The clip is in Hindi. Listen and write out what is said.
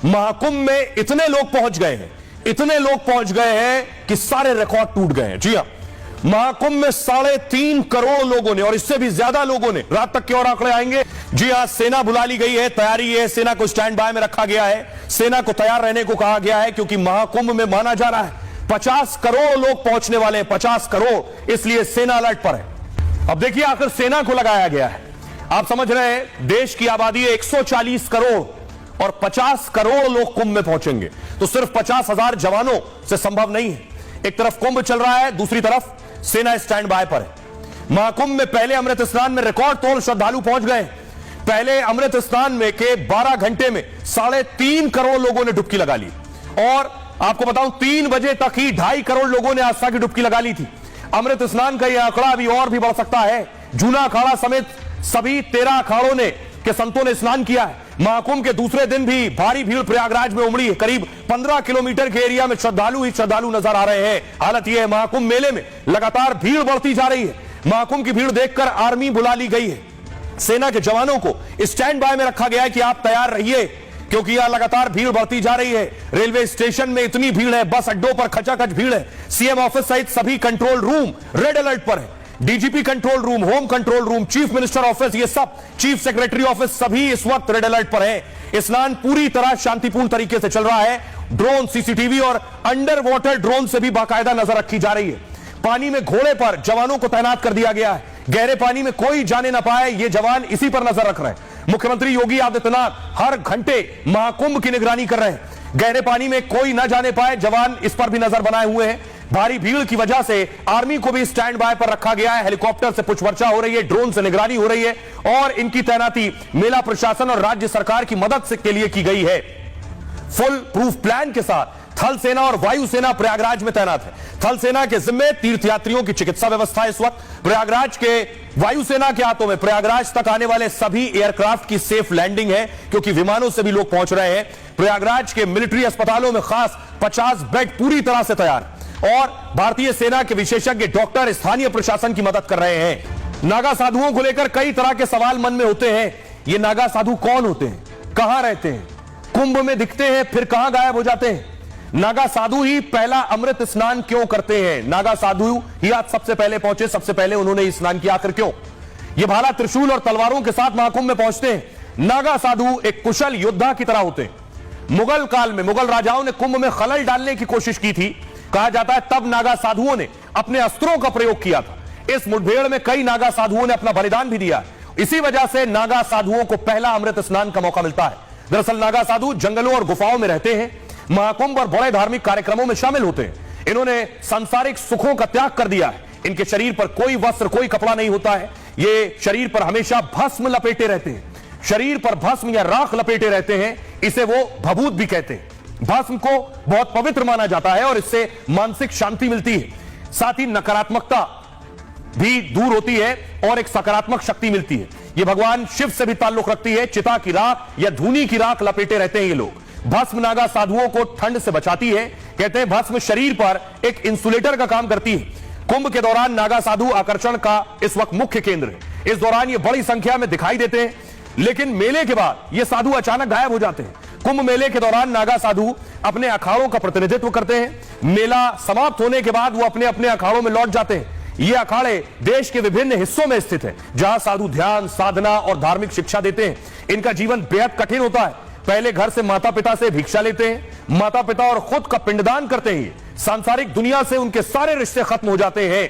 महाकुंभ में इतने लोग पहुंच गए हैं, इतने लोग पहुंच गए हैं कि सारे रिकॉर्ड टूट गए हैं। जी हां, महाकुंभ में 3.5 करोड़ लोगों ने और इससे भी ज्यादा लोगों ने, रात तक के और आंकड़े आएंगे। जी हां, सेना बुला ली गई है, तैयारी है, सेना को स्टैंड बाय में रखा गया है, सेना को तैयार रहने को कहा गया है, क्योंकि महाकुंभ में माना जा रहा है 50 करोड़ लोग पहुंचने वाले हैं, 50 करोड़, इसलिए सेना अलर्ट पर है। अब देखिए, आखिर सेना को लगाया गया है। आप समझ रहे हैं, देश की आबादी है 140 करोड़ और 50 करोड़ लोग कुंभ में पहुंचेंगे, तो सिर्फ 50,000 जवानों से संभव नहीं है। एक तरफ कुंभ चल रहा है, दूसरी तरफ सेना स्टैंड बाय पर है। महाकुंभ में पहले अमृत स्नान में रिकॉर्ड तोड़ श्रद्धालु पहुंच गए। पहले अमृत स्नान में के 12 घंटे में 3.5 करोड़ लोगों ने डुबकी लगा ली, और आपको बताऊं 3 बजे तक ही 2.5 करोड़ लोगों ने आस्था की डुबकी लगा ली थी। अमृत स्नान का यह आंकड़ा अभी और भी बढ़ सकता है। जूना अखाड़ा समेत सभी 13 अखाड़ों ने के संतों ने स्नान किया है। महाकुंभ के दूसरे दिन भी भारी भीड़ प्रयागराज में उमड़ी है। करीब 15 किलोमीटर के एरिया में श्रद्धालु ही श्रद्धालु नजर आ रहे हैं। हालत यह है, महाकुंभ मेले में लगातार भीड़ बढ़ती जा रही है। महाकुंभ की भीड़ देखकर आर्मी बुला ली गई है। सेना के जवानों को स्टैंड बाय में रखा गया है कि आप तैयार रहिए, क्योंकि यह लगातार भीड़ बढ़ती जा रही है। रेलवे स्टेशन में इतनी भीड़ है, बस अड्डों पर खचाखच भीड़ है। सीएम ऑफिस सहित सभी कंट्रोल रूम रेड अलर्ट पर है। DGP control room, home control room, chief minister office, ये सब, चीफ सेक्रेटरी ऑफिस, सभी इस वक्त रेड अलर्ट पर है। स्नान पूरी तरह शांतिपूर्ण तरीके से चल रहा है। ड्रोन, सीसीटीवी और अंडर वाटर ड्रोन से भी बाकायदा नजर रखी जा रही है। पानी में घोड़े पर जवानों को तैनात कर दिया गया है। गहरे पानी में कोई जाने ना पाए, ये जवान इसी पर नजर रख रहे हैं। मुख्यमंत्री योगी आदित्यनाथ हर घंटे महाकुंभ की निगरानी कर रहे हैं। गहरे पानी में कोई ना जाने पाए, जवान इस पर भी नजर बनाए हुए हैं। भारी भीड़ की वजह से आर्मी को भी स्टैंड बाय पर रखा गया है। हेलीकॉप्टर से पुष्पवर्षा हो रही है, ड्रोन से निगरानी हो रही है, और इनकी तैनाती मेला प्रशासन और राज्य सरकार की मदद से के लिए की गई है। फुल प्रूफ प्लान के साथ थल सेना और वायु सेना प्रयागराज में तैनात है। थल सेना के जिम्मे तीर्थयात्रियों की चिकित्सा व्यवस्था इस वक्त। प्रयागराज के वायु सेना के हाथों में प्रयागराज तक आने वाले सभी एयरक्राफ्ट की सेफ लैंडिंग है, क्योंकि विमानों से भी लोग पहुंच रहे हैं। प्रयागराज के मिलिट्री अस्पतालों में खास 50 बेड पूरी तरह से तैयार, और भारतीय सेना के विशेषज्ञ डॉक्टर स्थानीय प्रशासन की मदद कर रहे हैं। नागा साधुओं को लेकर कई तरह के सवाल मन में होते हैं। ये नागा साधु कौन होते हैं, कहां रहते हैं, कुंभ में दिखते हैं फिर कहां गायब हो जाते हैं? नागा साधु ही पहला अमृत स्नान क्यों करते हैं? नागा साधु ही आज सबसे पहले पहुंचे, सबसे पहले उन्होंने स्नान किया, आखिर क्यों? ये भाला त्रिशूल और तलवारों के साथ महाकुंभ में पहुंचते हैं। नागा साधु एक कुशल योद्धा की तरह होते हैं। मुगल काल में मुगल राजाओं ने कुंभ में खलल डालने की कोशिश की थी। कहा जाता है तब नागा साधुओं ने अपने अस्त्रों का प्रयोग किया था। इस मुठभेड़ में कई नागा साधुओं ने अपना बलिदान भी दिया। इसी वजह से नागा साधुओं को पहला अमृत स्नान का मौका मिलता है। दरअसल नागा साधु जंगलों और गुफाओं में रहते हैं, महाकुंभ और बड़े धार्मिक कार्यक्रमों में शामिल होते हैं। इन्होंने सांसारिक सुखों का त्याग कर दिया है। इनके शरीर पर कोई वस्त्र, कोई कपड़ा नहीं होता है। ये शरीर पर हमेशा भस्म लपेटे रहते हैं। शरीर पर भस्म या राख लपेटे रहते हैं, इसे वो भभूत भी कहते हैं। भस्म को बहुत पवित्र माना जाता है और इससे मानसिक शांति मिलती है। साथ ही नकारात्मकता भी दूर होती है और एक सकारात्मक शक्ति मिलती है। ये भगवान शिव से भी ताल्लुक रखती है। चिता की राख या धूनी की राख लपेटे रहते हैं ये लोग। भस्म नागा साधुओं को ठंड से बचाती है। कहते हैं भस्म शरीर पर एक इंसुलेटर का काम करती है। कुंभ के दौरान नागा साधु आकर्षण का इस वक्त मुख्य केंद्र है। इस दौरान ये बड़ी संख्या में दिखाई देते हैं, लेकिन मेले के बाद ये साधु अचानक गायब हो जाते हैं। कुंभ मेले के दौरान नागा साधु अपने अखाड़ों का प्रतिनिधित्व करते हैं। मेला समाप्त होने के बाद वो अपने अपने अखाड़ों में लौट जाते हैं। ये अखाड़े देश के विभिन्न हिस्सों में स्थित हैं, जहां साधु ध्यान, साधना और धार्मिक शिक्षा देते हैं। इनका जीवन बेहद कठिन होता है। पहले घर से माता पिता से भिक्षा लेते हैं, माता पिता और खुद का पिंडदान करते हैं। सांसारिक दुनिया से उनके सारे रिश्ते खत्म हो जाते हैं।